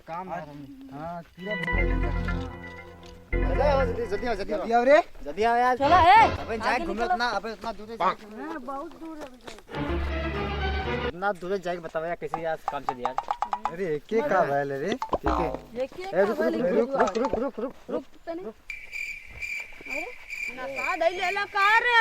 काम है। हां पूरा जल्दी आओ जल्दी आओ रे। जल्दी आओ यार। चलो ए अबे जाए घूमने इतना दूर से हां बहुत दूर है इतना दूर जाके बताओ यार कैसे यार काम चल यार। अरे के का भइल रे? ठीक है देखिए ए रुक रुक तनी अरे ना सा दई लेला का रे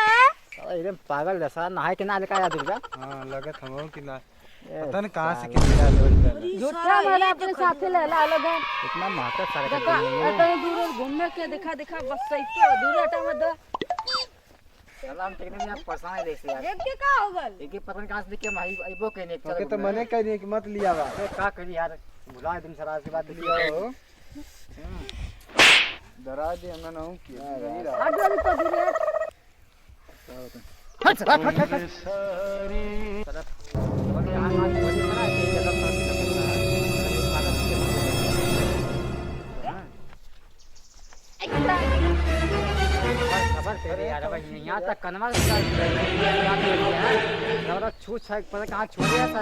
साला एकदम पागल जैसा नहाए के ना ले का यार दुर्गा। हां लगत हम कि ना पता नहीं कहां से कितना लोड कर। झूठा वाला अपने साथे लेला अलग है इतना महका सारा का देखा इतने दूर घूमने के दिखा दूर हटा मत दो साला हम टेकने में आप परेशान है देख यार। एक के का हो गल एक ही पता नहीं कहां से देख के भाई आइबो कहने ओके तो मने कह रही है कि मत लिया बा। अरे का करी यार भुला तुम सरा के बाद लिया हो डरा दे मैं ना हूं कि नहीं रहा। हट वाली तो दूर है हट साला ओके हां हां बोलिए ना ये जगह पर खबर तेरे यार भाई यहाँ तक कनवा छू छक पता कहाँ छोड़ दिया था।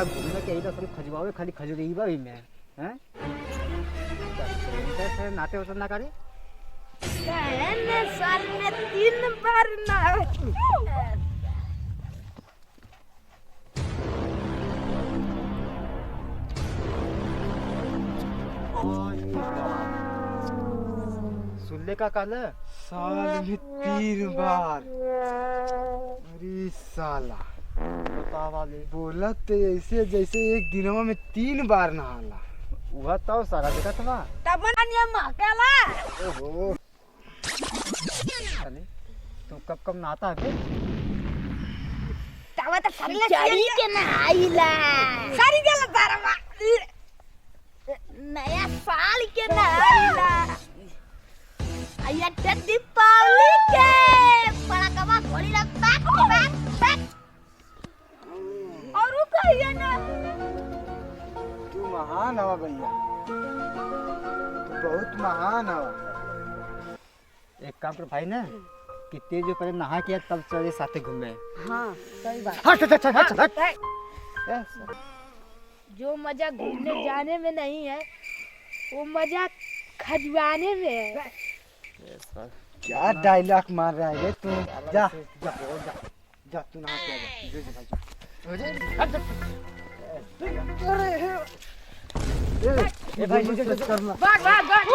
घूमने के सब खजवावे खाली खजूरी भी मैं हैं नाते वसन ना करे साल में 3 बार ना सुनले का काल साल में 3 बार। अरे साला बता वाले बोलत तो ऐसे जैसे एक दिनवा में 3 बार नहाला। वह तो सारा देखा था तब ये महकाला ओहो चले तू कब कब नहाता है फिर तब तो करले चढ़ी के नहाइला सारी गेला तारा नया साल के नहाइला आया दीपावली के पड़कवा घोड़ी लग पैक और वो कहिए ना तू महान हवा भैया तू बहुत महान हवा। एक काम कर भाई ना कि तेज जो पहले नहा के तब चले साथे घूमे। हाँ सही बात हट हट हट हट हट जो मजा घूमने जाने में नहीं है वो मजा खजवाने में है। क्या डायलॉग मार रहा है तू? जा जा जा तू नहा के आ जा ए भाई मुझे करना भाग भाग भाग